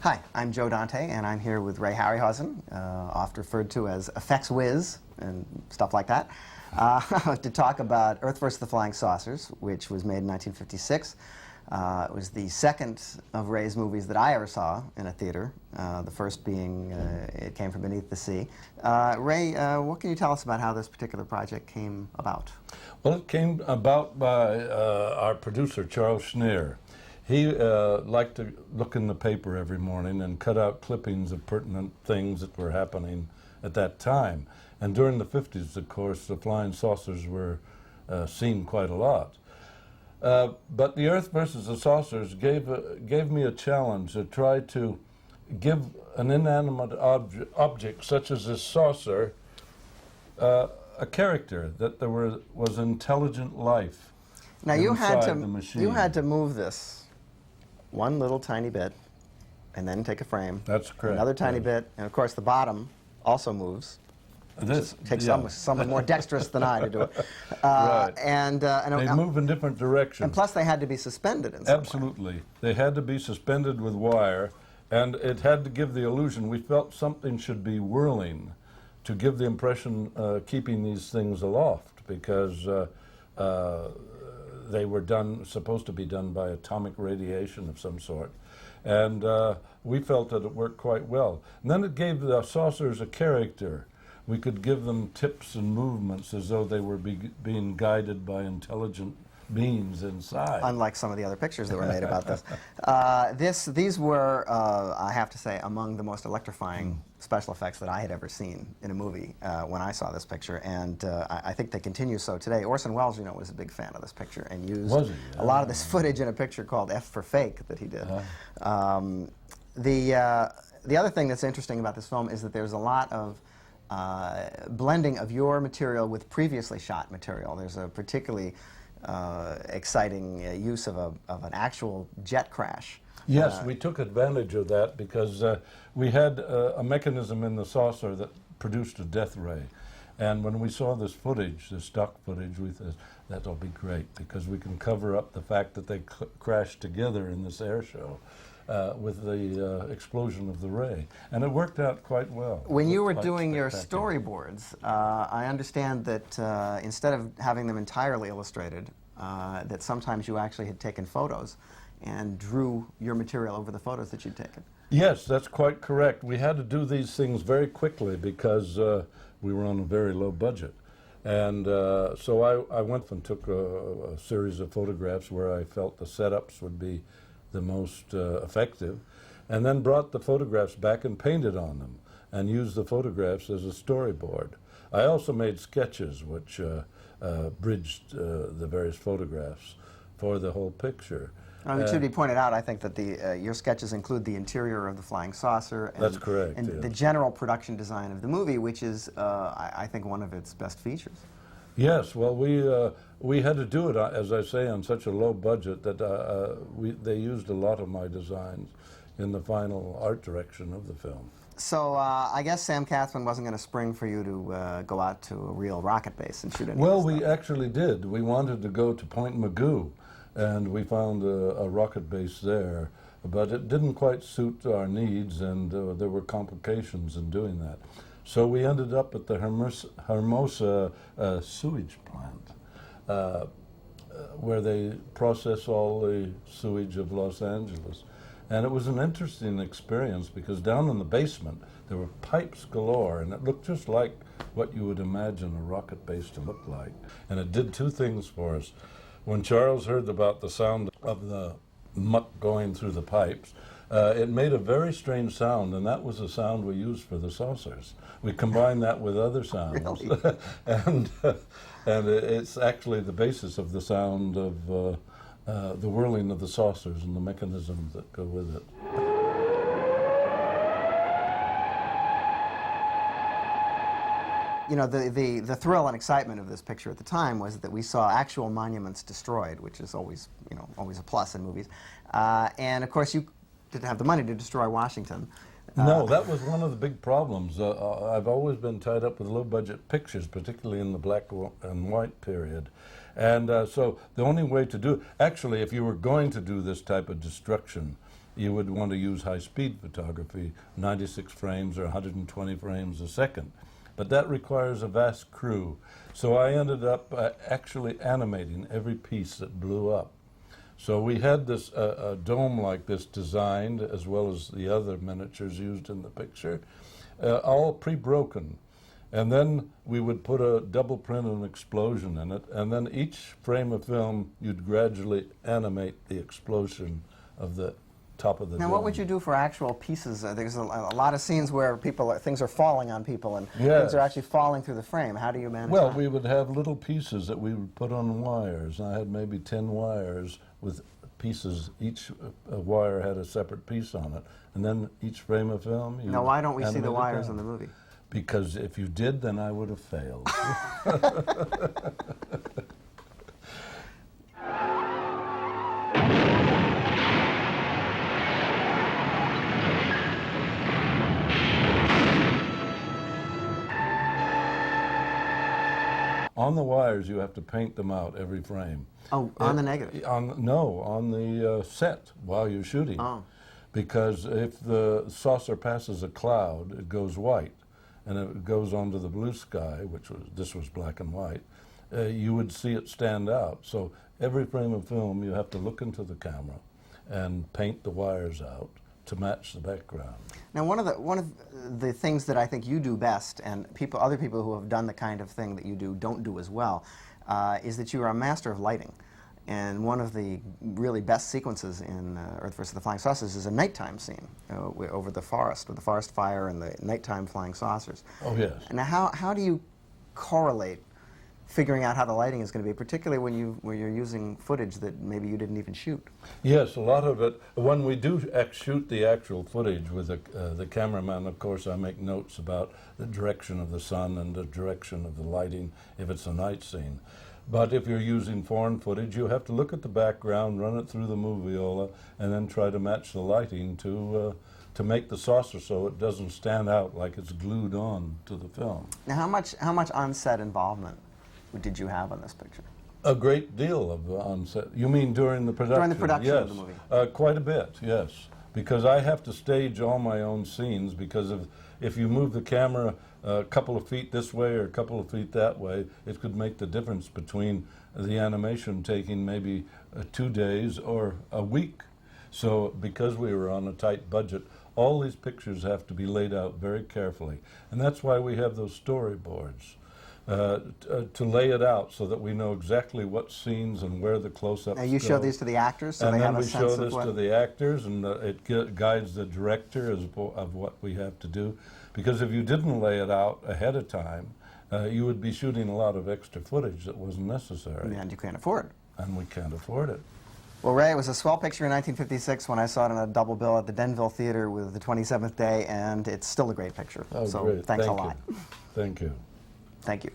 Hi, I'm Joe Dante, and I'm here with Ray Harryhausen, oft referred to as Effects Whiz and stuff like that, to talk about Earth vs. the Flying Saucers, which was made in 1956. It was the second of Ray's movies that I ever saw in a theater, the first being It Came From Beneath the Sea. Ray, what can you tell us about how this particular project came about? Well, it came about by our producer, Charles Schneer. He liked to look in the paper every morning and cut out clippings of pertinent things that were happening at that time. And during the 50s, of course, the flying saucers were seen quite a lot. But the Earth versus the Saucers gave me a challenge to try to give an inanimate object such as this saucer a character, that there was intelligent life. Now you had to move this one little tiny bit and then take a frame. That's correct. Another tiny bit, and of course the bottom also moves. This takes someone more dexterous than I to do it. Right. And they move in different directions. And plus they had to be suspended in some way. Absolutely. They had to be suspended with wire, and it had to give the illusion. We felt something should be whirling to give the impression keeping these things aloft, because they were supposed to be done by atomic radiation of some sort. And we felt that it worked quite well. And then it gave the saucers a character. We could give them tips and movements as though they were being guided by intelligent beings inside. Unlike some of the other pictures that were made about this. These were, I have to say, among the most electrifying special effects that I had ever seen in a movie when I saw this picture, and I think they continue so today. Orson Welles, you know, was a big fan of this picture and used a lot of this footage in a picture called F for Fake that he did. The other thing that's interesting about this film is that there's a lot of blending of your material with previously shot material. There's a particularly exciting use of an actual jet crash. Yes, we took advantage of that because we had a mechanism in the saucer that produced a death ray. And when we saw this footage, the stock footage, we thought, that'll be great because we can cover up the fact that they crashed together in this air show with the explosion of the ray. And it worked out quite well. When you were doing your storyboards, I understand that instead of having them entirely illustrated, that sometimes you actually had taken photos and drew your material over the photos that you'd taken. Yes, that's quite correct. We had to do these things very quickly because we were on a very low budget. And so I went and took a series of photographs where I felt the setups would be the most effective, and then brought the photographs back and painted on them and used the photographs as a storyboard. I also made sketches which bridged the various photographs for the whole picture. It should be pointed out, I think, that your sketches include the interior of the flying saucer and, that's correct, and the general production design of the movie, which is, I think, one of its best features. Yes, well, we had to do it, as I say, on such a low budget that they used a lot of my designs in the final art direction of the film. So I guess Sam Kathman wasn't going to spring for you to go out to a real rocket base and shoot any Well, we actually did. We wanted to go to Point Magoo, and we found a rocket base there, but it didn't quite suit our needs, and there were complications in doing that. So we ended up at the Hermosa sewage plant, where they process all the sewage of Los Angeles. And it was an interesting experience because down in the basement there were pipes galore, and it looked just like what you would imagine a rocket base to look like. And it did two things for us. When Charles heard about the sound of the muck going through the pipes, it made a very strange sound, and that was the sound we used for the saucers. We combined that with other sounds. Really? and it's actually the basis of the sound of the whirling of the saucers and the mechanisms that go with it. You know, the thrill and excitement of this picture at the time was that we saw actual monuments destroyed, which is always, you know, always a plus in movies. And of course, you didn't have the money to destroy Washington. No, that was one of the big problems. I've always been tied up with low-budget pictures, particularly in the black and white period. And so the only way to do, actually, if you were going to do this type of destruction, you would want to use high-speed photography, 96 frames or 120 frames a second. But that requires a vast crew. So I ended up actually animating every piece that blew up. So we had this a dome like this designed, as well as the other miniatures used in the picture, all pre-broken. And then we would put a double print and explosion in it, and then each frame of film, you'd gradually animate the explosion of the top of the Now, dome. what would you do for actual pieces? There's a lot of scenes where things are falling on people, and Yes. things are actually falling through the frame. How do you manage Well, that? we would have little pieces that we would put on wires. I had maybe 10 wires with pieces. Each wire had a separate piece on it. And then each frame of film, you Now, why don't we see the animate it wires down. in the movie? Because if you did, then I would have failed. On the wires, you have to paint them out every frame. Oh, on the negative? No, on the set while you're shooting. Oh. Because if the saucer passes a cloud, it goes white, and if it goes onto the blue sky, this was black and white, you would see it stand out. So every frame of film, you have to look into the camera and paint the wires out to match the background. Now, one of the things that I think you do best, and other people who have done the kind of thing that you do don't do as well, is that you are a master of lighting. And one of the really best sequences in Earth vs. the Flying Saucers is a nighttime scene over the forest, with the forest fire and the nighttime flying saucers. Oh, yes. Now, how do you correlate figuring out how the lighting is going to be, particularly when you're using footage that maybe you didn't even shoot? Yes, a lot of it. When we do shoot the actual footage with the cameraman, of course, I make notes about the direction of the sun and the direction of the lighting if it's a night scene. But if you're using foreign footage, you have to look at the background, run it through the moviola, and then try to match the lighting to make the saucer so it doesn't stand out like it's glued on to the film. Now, how much on-set involvement did you have on this picture? A great deal of on-set. You mean during the production? During the production yes. of the movie. Quite a bit, yes. Because I have to stage all my own scenes, because if you move the camera a couple of feet this way or a couple of feet that way, it could make the difference between the animation taking maybe 2 days or a week. So because we were on a tight budget, all these pictures have to be laid out very carefully. And that's why we have those storyboards. To lay it out so that we know exactly what scenes and where the close-ups go. Now, you show these to the actors, so they have a sense of what... And then we show this to the actors, and it guides the director of what we have to do. Because if you didn't lay it out ahead of time, you would be shooting a lot of extra footage that wasn't necessary. And you can't afford it. And we can't afford it. Well, Ray, it was a swell picture in 1956 when I saw it on a double bill at the Denville Theater with the 27th Day, and it's still a great picture. Oh, so great. thanks Thank a lot. you. Thank you. Thank you.